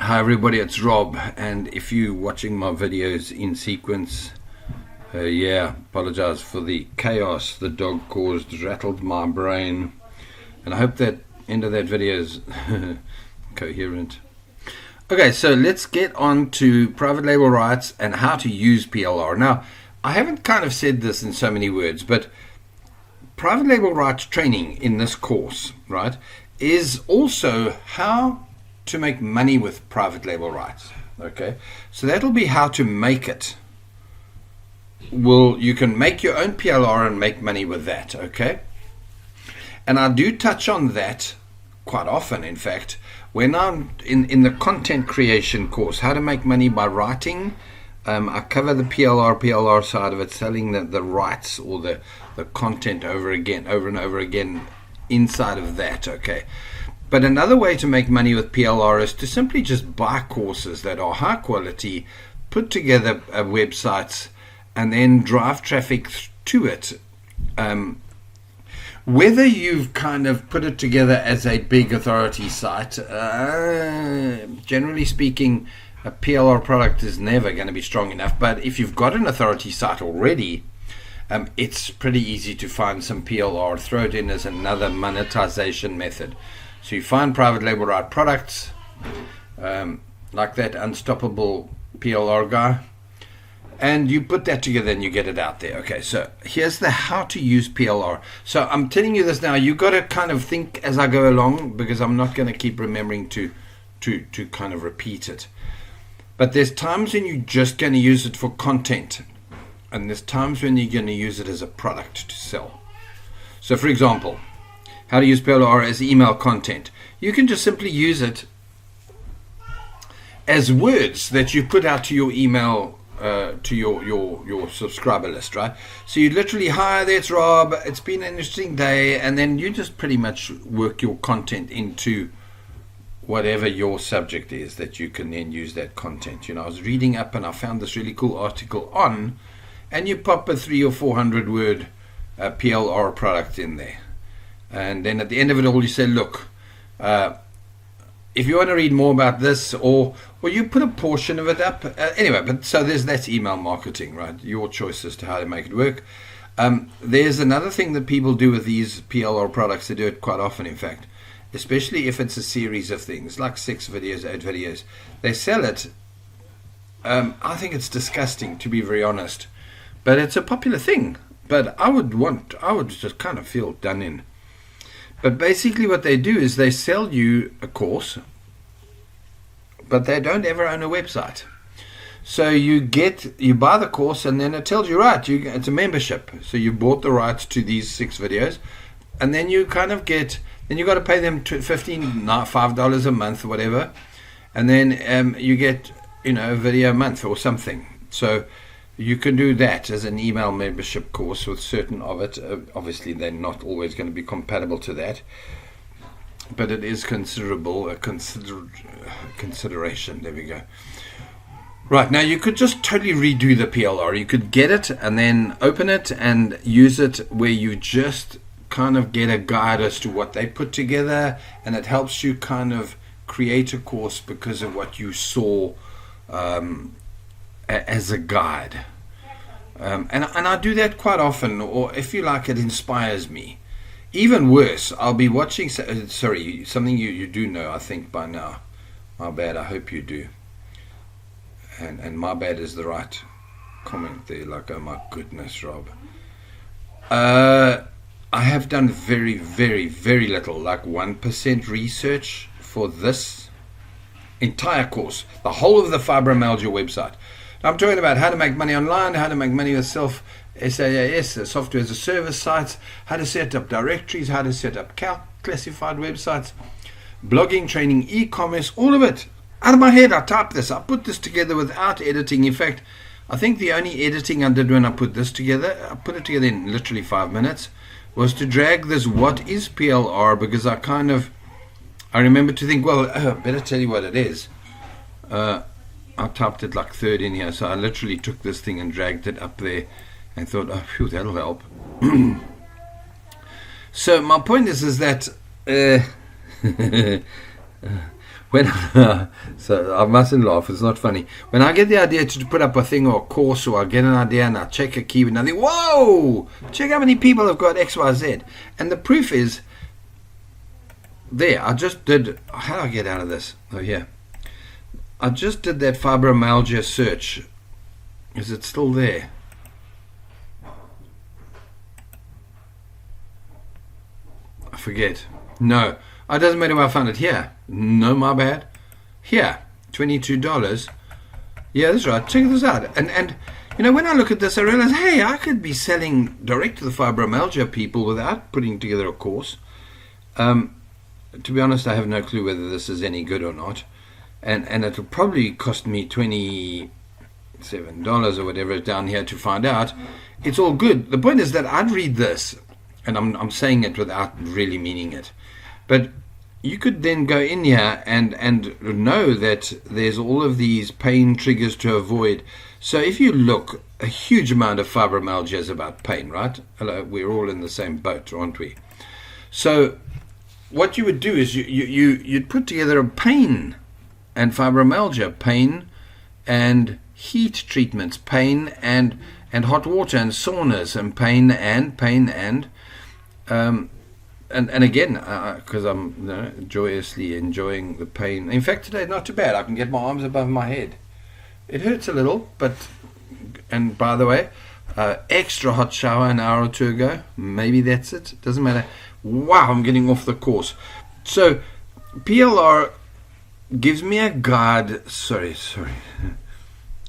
Hi everybody, it's Rob, and if you're watching my videos in sequence, apologize for the chaos the dog caused, rattled my brain, and I hope that end of that video is coherent. Okay, so let's get on to private label rights and how to use PLR. Now, I haven't kind of said this in so many words, but private label rights training in this course, right, is also how to make money with private label rights. Okay, so that'll be how to make it. Well, you can make your own PLR and make money with that. Okay, and I do touch on that quite often. In fact, when I'm in the content creation course, how to make money by writing, I cover the PLR side of it, selling the rights or the content over and over again inside of that. Okay. But another way to make money with PLR is to simply just buy courses that are high quality, put together websites, and then drive traffic to it. Whether you've kind of put it together as a big authority site, generally speaking, a PLR product is never going to be strong enough. But if you've got an authority site already, it's pretty easy to find some PLR, throw it in as another monetization method. So you find private label right products, like that Unstoppable PLR guy, and you put that together and you get it out there. Okay, so here's the how to use PLR. So I'm telling you this now, you got to kind of think as I go along, because I'm not going to keep remembering to kind of repeat it. But there's times when you're just going to use it for content, and there's times when you're going to use it as a product to sell. So for example, how to use PLR as email content. You can just simply use it as words that you put out to your email, to your subscriber list, right? So you literally, hi, there's Rob, it's been an interesting day, and then you just pretty much work your content into whatever your subject is that you can then use that content. You know, I was reading up and I found this really cool article on, and you pop a 300 or 400 word PLR product in there. And then at the end of it all, you say, look, if you want to read more about this, or you put a portion of it up. Anyway, but so that's email marketing, right? Your choice as to how to make it work. There's another thing that people do with these PLR products. They do it quite often, in fact, especially if it's a series of things, like 6 videos, 8 videos. They sell it. I think it's disgusting, to be very honest. But it's a popular thing. But I would just kind of feel done in. But basically what they do is they sell you a course, but they don't ever own a website. So you buy the course, and then it tells you, right, it's a membership. So you bought the rights to these 6 videos, and then you kind of then you got to pay them $5 a month or whatever, and then you get, a video a month or something. So you can do that as an email membership course with certain of it. Obviously, they're not always going to be compatible to that, but it is considerable, consideration. There we go. Right, now you could just totally redo the PLR. You could get it and then open it and use it where you just kind of get a guide as to what they put together, and it helps you kind of create a course because of what you saw as a guide. And I do that quite often, or if you like, it inspires me. Even worse, I'll be watching, something you do know, I think, by now. My bad, I hope you do. And my bad is the right comment there, like, oh my goodness, Rob. I have done very, very, very little, like 1% research for this entire course, the whole of the Fibromyalgia website. I'm talking about how to make money online, how to make money with SaaS, software as a service sites, how to set up directories, how to set up classified websites, blogging, training, e-commerce, all of it. Out of my head, I typed this. I put this together without editing. In fact, I think the only editing I did when I put this together, I put it together in literally 5 minutes, was to drag this what is PLR, because I remember to think, well, better tell you what it is. I typed it like third in here, so I literally took this thing and dragged it up there and thought, oh, phew, that'll help. So my point is that when so I mustn't laugh, it's not funny. When I get the idea to put up a thing or a course, or I get an idea and I check a keyword and I think, whoa, check how many people have got XYZ. And the proof is there. I just did, how do I get out of this? Oh, here. I just did that fibromyalgia search. Is it still there? I forget. No. It doesn't matter where I found it. Here. No, my bad. Here. $22. Yeah, that's right. Check this out. And you know, when I look at this, I realize, hey, I could be selling direct to the fibromyalgia people without putting together a course. To be honest, I have no clue whether this is any good or not. And it'll probably cost me $27 or whatever down here to find out. It's all good. The point is that I'd read this, and I'm saying it without really meaning it. But you could then go in here and know that there's all of these pain triggers to avoid. So if you look, a huge amount of fibromyalgia is about pain, right? Hello, we're all in the same boat, aren't we? So what you would do is you'd put together a pain and fibromyalgia, pain and heat treatments, pain and hot water and saunas, and pain and again, because I'm joyously enjoying the pain. In fact, today not too bad. I can get my arms above my head. It hurts a little, and by the way, extra hot shower an hour or two ago. Maybe that's it. Doesn't matter. Wow, I'm getting off the course. So PLR gives me a guide. Sorry.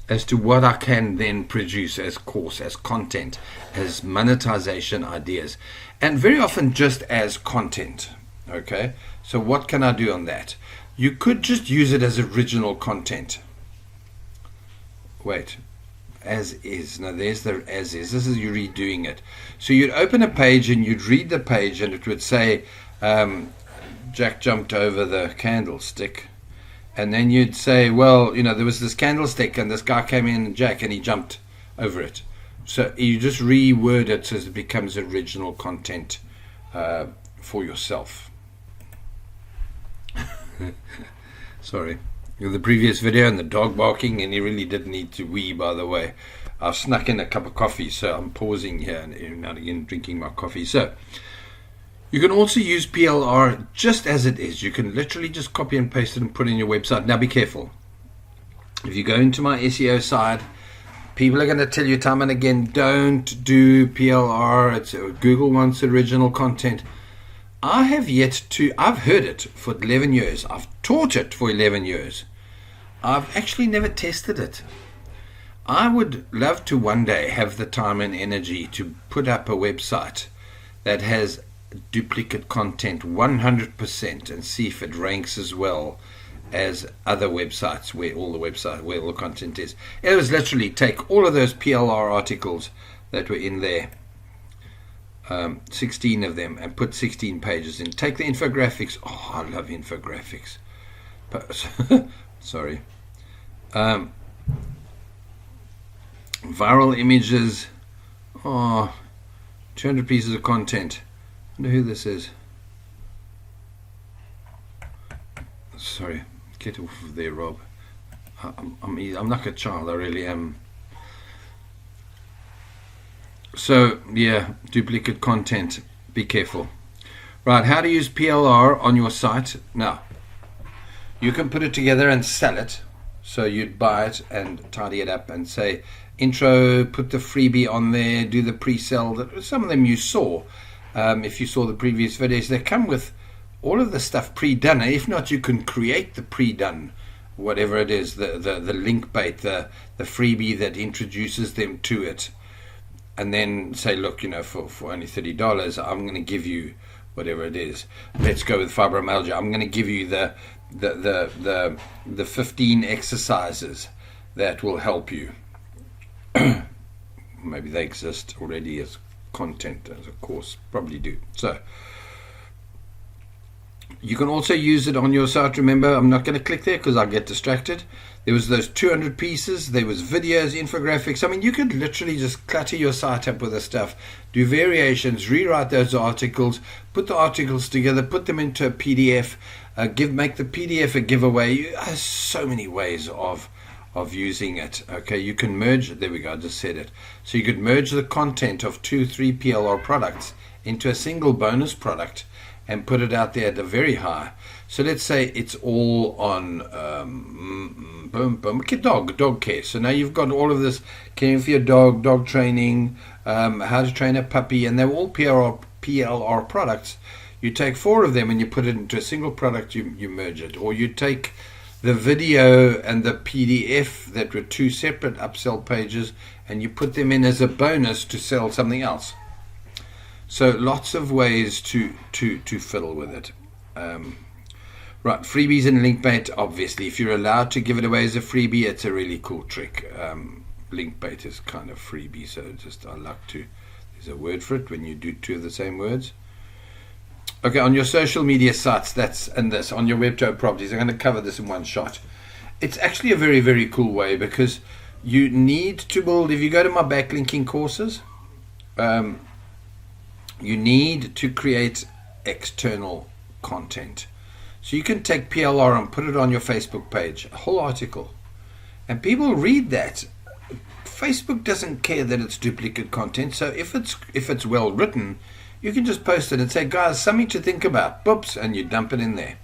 As to what I can then produce as course, as content, as monetization ideas, and very often just as content. Okay, so what can I do on that? You could just use it as original content. Wait, as is. No, there's the as is. This is you redoing it. So you'd open a page and you'd read the page, and it would say, Jack jumped over the candlestick. And then you'd say, well, you know, there was this candlestick and this guy came in, Jack, and he jumped over it. So you just reword it so it becomes original content for yourself. Sorry. The previous video and the dog barking, and he really did need to wee, by the way. I've snuck in a cup of coffee, so I'm pausing here and now again drinking my coffee. So you can also use PLR just as it is. You can literally just copy and paste it and put it in your website. Now be careful. If you go into my SEO side, people are going to tell you time and again, don't do PLR. Google wants original content. I've heard it for 11 years. I've taught it for 11 years. I've actually never tested it. I would love to one day have the time and energy to put up a website that has duplicate content 100% and see if it ranks as well as other websites where all the content is. It was literally take all of those PLR articles that were in there, 16 of them, and put 16 pages in. Take the infographics. Oh, I love infographics. Sorry. Viral images. Oh, 200 pieces of content. I wonder who this is. Sorry, get off of there, Rob. I'm like a child, I really am. So yeah, duplicate content, be careful. Right, how to use PLR on your site. Now, you can put it together and sell it. So you'd buy it and tidy it up and say, intro, put the freebie on there, do the pre-sell. Some of them you saw. If you saw the previous videos, they come with all of the stuff pre-done. And if not, you can create the pre-done, whatever it is, the link bait, the freebie that introduces them to it. And then say, look, you know, for only $30, I'm going to give you whatever it is. Let's go with fibromyalgia. I'm going to give you the 15 exercises that will help you. Maybe they exist already as content, as a course, probably do. So you can also use it on your site. Remember, I'm not going to click there because I get distracted. There was those 200 pieces, there was videos, infographics. I mean, you could literally just clutter your site up with the stuff, do variations, rewrite those articles, put the articles together, put them into a PDF, Make the PDF a giveaway. There's so many ways of using it. Okay, you can merge. There we go. I just said it. So you could merge the content of 2-3 PLR products into a single bonus product and put it out there at a very high. So let's say it's all on dog care. So now you've got all of this caring for your dog training, how to train a puppy, and they're all PLR products. You take 4 of them and you put it into a single product, you merge it. Or you take the video and the PDF that were 2 separate upsell pages and you put them in as a bonus to sell something else. So lots of ways to fiddle with it. Right, freebies and link bait. Obviously, if you're allowed to give it away as a freebie, it's a really cool trick. Link bait is kind of freebie, so I like to. There's a word for it when you do 2 of the same words. Okay, on your social media sites, on your web properties. I'm going to cover this in one shot. It's actually a very, very cool way because you need to build. If you go to my backlinking courses, you need to create external content. So you can take PLR and put it on your Facebook page, a whole article, and people read that. Facebook doesn't care that it's duplicate content, so if it's well written, you can just post it and say, guys, something to think about, boops, and you dump it in there.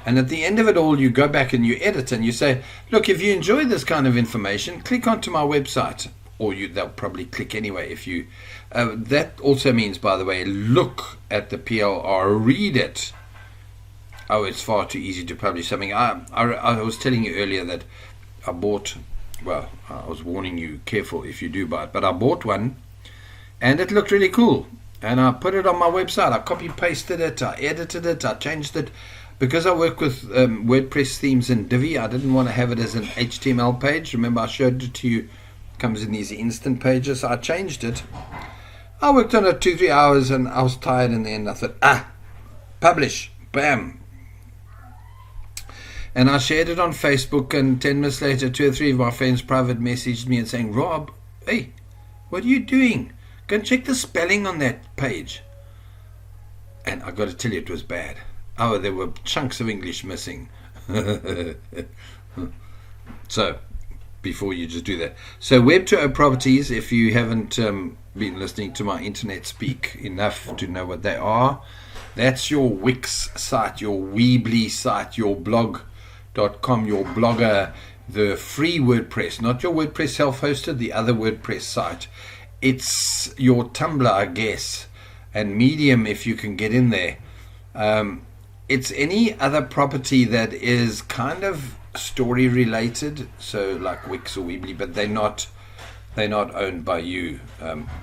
And at the end of it all, you go back and you edit and you say, look, if you enjoy this kind of information, click onto my website. Or they'll probably click anyway if you. That also means, by the way, look at the PLR, read it. Oh, it's far too easy to publish something. I was telling you earlier that I bought. Well, I was warning you, careful if you do buy it. But I bought one, and it looked really cool. And I put it on my website. I copy-pasted it. I edited it. I changed it. Because I work with WordPress themes and Divi, I didn't want to have it as an HTML page. Remember, I showed it to you. Comes in these instant pages. So I changed it. I worked on it 2-3 hours and I was tired in the end. I thought, publish, bam. And I shared it on Facebook, and 10 minutes later 2 or 3 of my friends private messaged me and saying, Rob, hey, what are you doing? Go and check the spelling on that page. And I got to tell you, it was bad. Oh, there were chunks of English missing. So before you just do that. So Web2O properties, if you haven't been listening to my internet speak enough to know what they are, that's your Wix site, your Weebly site, your blog.com, your Blogger, the free WordPress, not your WordPress self-hosted, the other WordPress site. It's your Tumblr, I guess, and Medium if you can get in there. It's any other property that is kind of story related, so like Wix or Weebly, but they're not owned by you,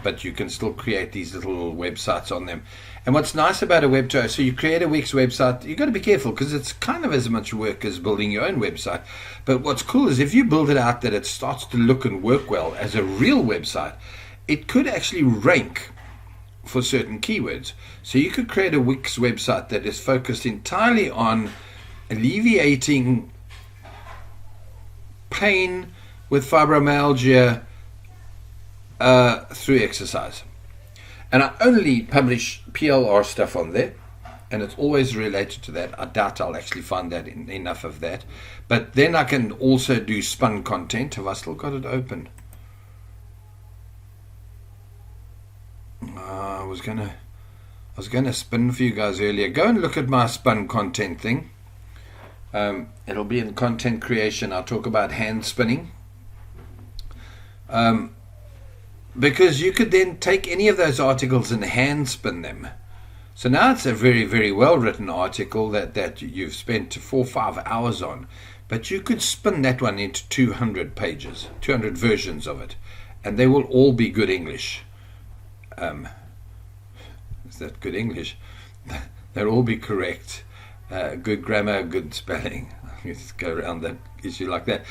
but you can still create these little websites on them. And what's nice about a Web2O, so you create a Wix website, you've got to be careful because it's kind of as much work as building your own website. But what's cool is if you build it out that it starts to look and work well as a real website, it could actually rank for certain keywords. So you could create a Wix website that is focused entirely on alleviating pain with fibromyalgia through exercise. And I only publish PLR stuff on there, and it's always related to that. I doubt I'll actually find that enough of that. But then I can also do spun content. Have I still got it open? I was gonna spin for you guys earlier. Go and look at my spun content thing. It'll be in content creation. I'll talk about hand spinning. Because you could then take any of those articles and hand spin them. So now it's a very, very well written article that you've spent 4 or 5 hours on, but you could spin that one into 200 pages, 200 versions of it, and they will all be good English. Is that good English? They'll all be correct, good grammar, good spelling. Let's go around that issue like that.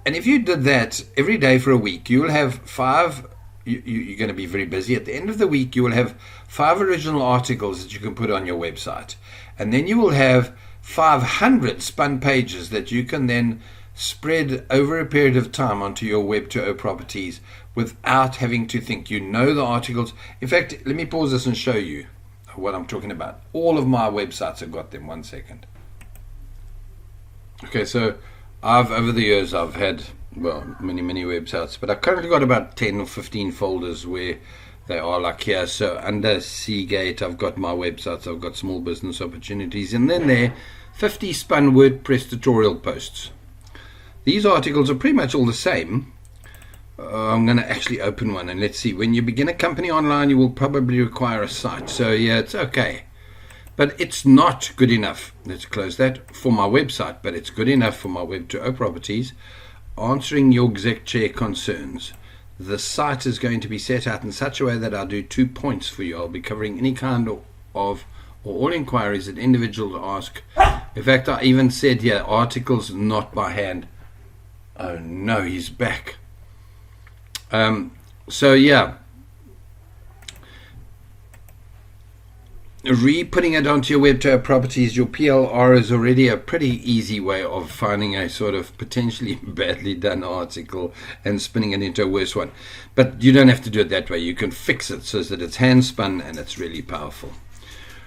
And if you did that every day for a week, you will have 5. You're going to be very busy. At the end of the week, you will have 5 original articles that you can put on your website. And then you will have 500 spun pages that you can then spread over a period of time onto your Web2O properties without having to think. You know the articles. In fact, let me pause this and show you what I'm talking about. All of my websites have got them. 1 second. Okay, so over the years I've had, well, many websites, but I've currently got about 10 or 15 folders where they are like here. So under Seagate I've got my websites, I've got small business opportunities, and then there 50 spun WordPress tutorial posts. These articles are pretty much all the same. I'm going to actually open one and let's see. When you begin a company online, you will probably require a site. So yeah, it's okay. But it's not good enough. Let's close that for my website, but it's good enough for my Web2O properties. Answering your exec chair concerns. The site is going to be set out in such a way that I'll do 2 points for you. I'll be covering any kind of or all inquiries that individuals ask. In fact, I even said here, articles not by hand. Oh no, he's back. So yeah, putting it onto your Web2O properties, your PLR is already a pretty easy way of finding a sort of potentially badly done article and spinning it into a worse one. But you don't have to do it that way. You can fix it so that it's hand spun and it's really powerful.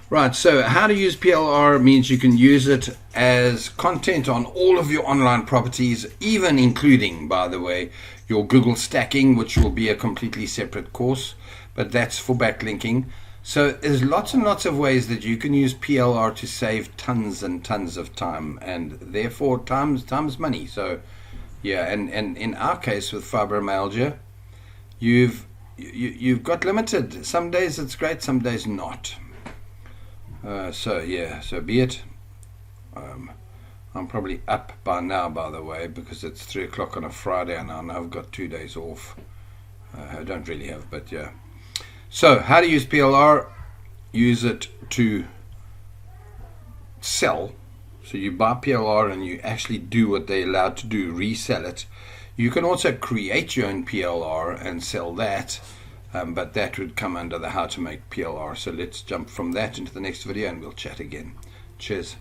Right, so how to use PLR means you can use it as content on all of your online properties, even including, by the way, your Google stacking, which will be a completely separate course, but that's for backlinking. So there's lots and lots of ways that you can use PLR to save tons and tons of time, and therefore time's money. So yeah, and in our case with fibromyalgia, you've got limited. Some days it's great, some days not. So yeah, so be it. I'm probably up by now, by the way, because it's 3 o'clock on a Friday and I know I've got 2 days off. I don't really have, but yeah. So how to use PLR? Use it to sell. So you buy PLR and you actually do what they're allowed to do, resell it. You can also create your own PLR and sell that. But that would come under the how to make PLR. So let's jump from that into the next video and we'll chat again. Cheers.